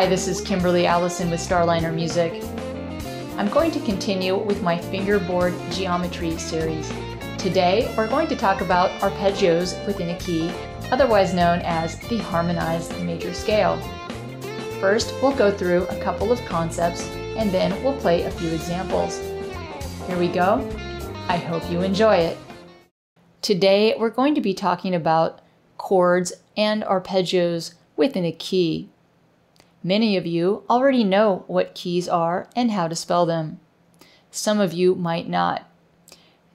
Hi, this is Kimberly Allison with Starliner Music. I'm going to continue with my Fingerboard Geometry series. Today, we're going to talk about arpeggios within a key, otherwise known as the harmonized major scale. First, we'll go through a couple of concepts, and then we'll play a few examples. Here we go. I hope you enjoy it. Today, we're going to be talking about chords and arpeggios within a key. Many of you already know what keys are and how to spell them. Some of you might not.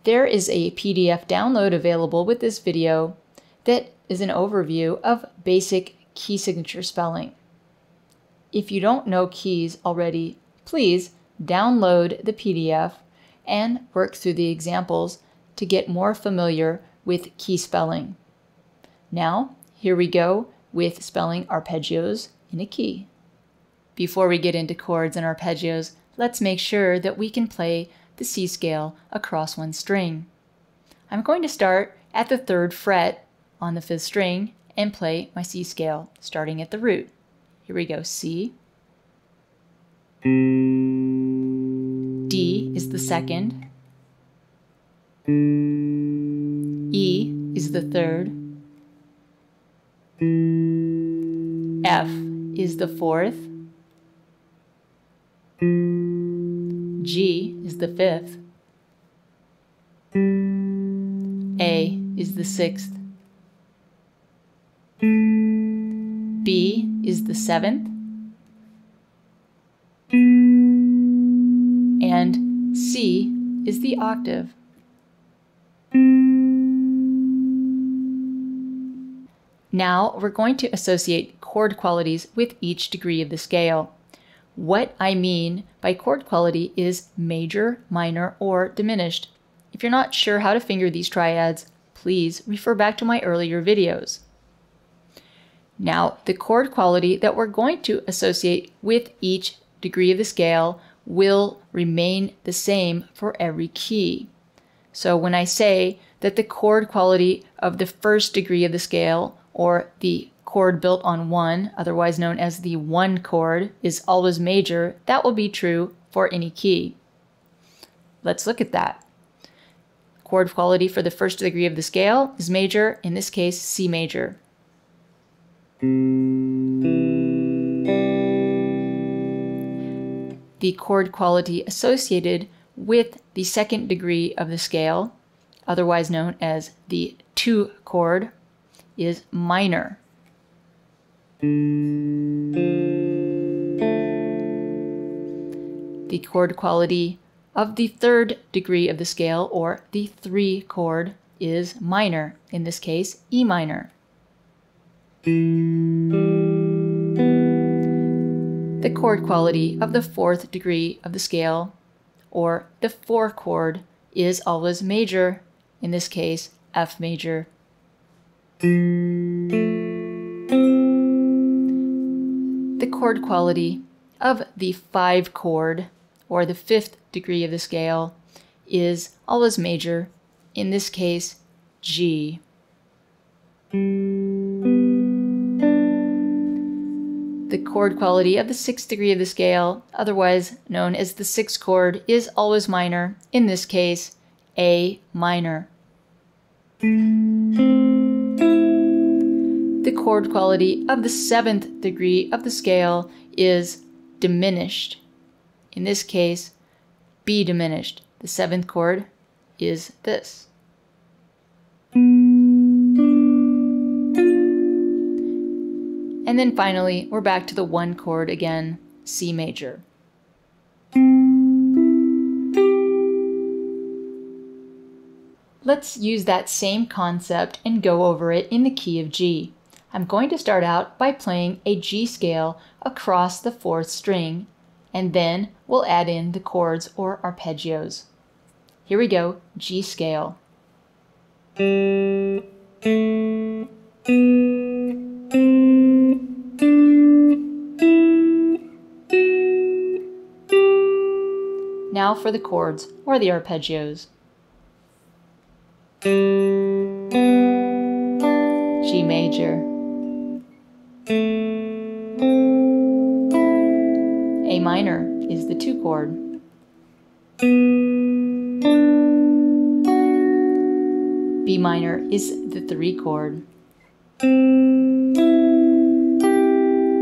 There is a PDF download available with this video that is an overview of basic key signature spelling. If you don't know keys already, please download the PDF and work through the examples to get more familiar with key spelling. Now, here we go with spelling arpeggios in a key. Before we get into chords and arpeggios, let's make sure that we can play the C scale across one string. I'm going to start at the 3rd fret on the 5th string and play my C scale, starting at the root. Here we go, C. D is the 2nd. E is the 3rd. F is the 4th. G is the 5th. A is the 6th. B is the 7th. And C is the octave. Now we're going to associate chord qualities with each degree of the scale. What I mean by chord quality is major, minor, or diminished. If you're not sure how to finger these triads, please refer back to my earlier videos. Now, the chord quality that we're going to associate with each degree of the scale will remain the same for every key. So when I say that the chord quality of the 1st degree of the scale, or the chord built on 1, otherwise known as the 1 chord, is always major, that will be true for any key. Let's look at that. Chord quality for the 1st degree of the scale is major, in this case C major. The chord quality associated with the 2nd degree of the scale, otherwise known as the 2 chord, is minor. The chord quality of the 3rd degree of the scale, or the 3 chord, is minor, in this case E minor. The chord quality of the 4th degree of the scale, or the 4 chord, is always major, in this case F major. The chord quality of the 5 chord, or the 5th degree of the scale, is always major, in this case G. The chord quality of the 6th degree of the scale, otherwise known as the 6th chord, is always minor, in this case A minor. The chord quality of the 7th degree of the scale is diminished. In this case, B diminished. The 7th chord is this. And then finally, we're back to the 1 chord again, C major. Let's use that same concept and go over it in the key of G. I'm going to start out by playing a G scale across the 4th string, and then we'll add in the chords or arpeggios. Here we go, G scale. Now for the chords or the arpeggios. G major, minor is the 2 chord. B minor is the 3 chord.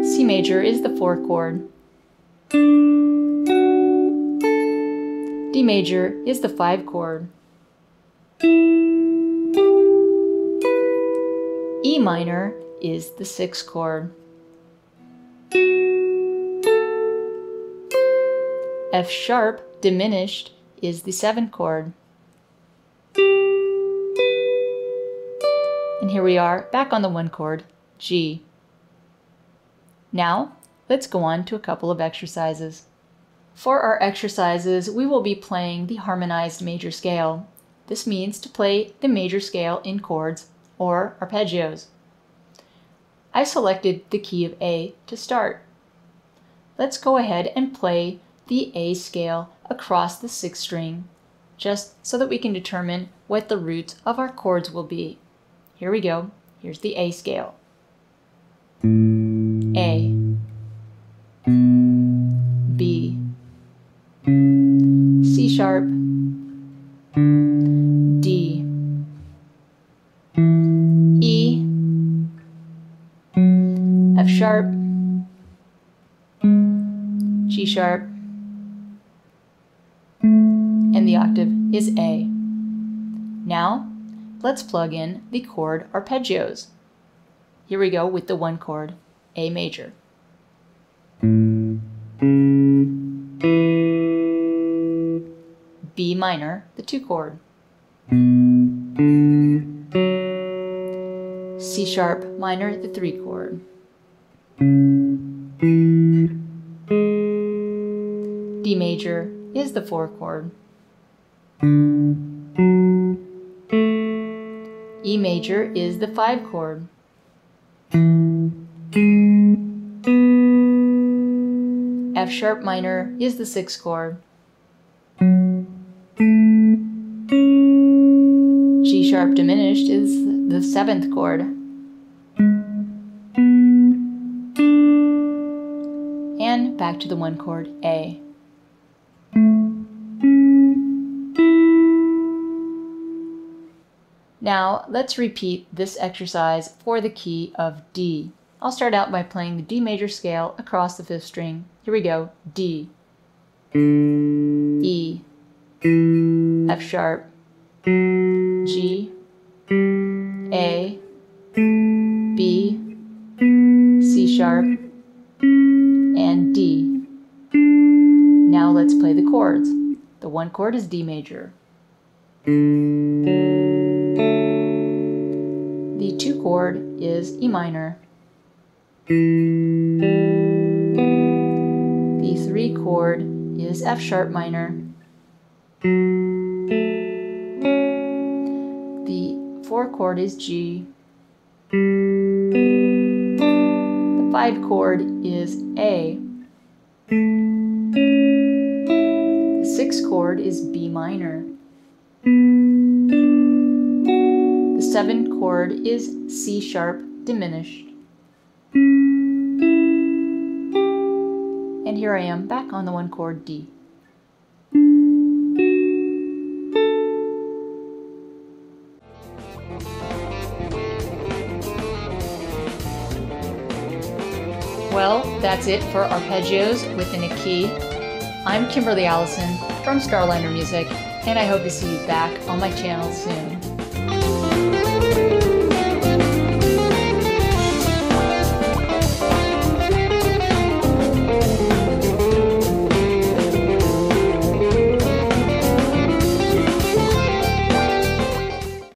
C major is the 4 chord. D major is the 5 chord. E minor is the 6 chord. F sharp diminished is the 7 chord. And here we are back on the 1 chord, G. Now, let's go on to a couple of exercises. For our exercises, we will be playing the harmonized major scale. This means to play the major scale in chords or arpeggios. I selected the key of A to start. Let's go ahead and play the A scale across the 6th string, just so that we can determine what the roots of our chords will be. Here we go. Here's the A scale. A, B, C sharp, D, E, F sharp, G sharp, and the octave is A. Now, let's plug in the chord arpeggios. Here we go with the 1 chord, A major. B minor, the 2 chord. C sharp minor, the 3 chord. D major is the 4 chord. E major is the 5 chord. F sharp minor is the 6 chord. G sharp diminished is the 7th chord. And back to the 1 chord, A. Now, let's repeat this exercise for the key of D. I'll start out by playing the D major scale across the 5th string. Here we go. D, E, F sharp, G, A, B, C sharp, and D. Now let's play the chords. The 1 chord is D major. The 2 chord is E minor. The 3 chord is F sharp minor. The 4 chord is G. The 5 chord is A. The 6 chord is B minor. The 7 chord is C sharp diminished. And here I am back on the 1 chord, D. Well, that's it for Arpeggios within a Key. I'm Kimberly Allison from Starliner Music, and I hope to see you back on my channel soon.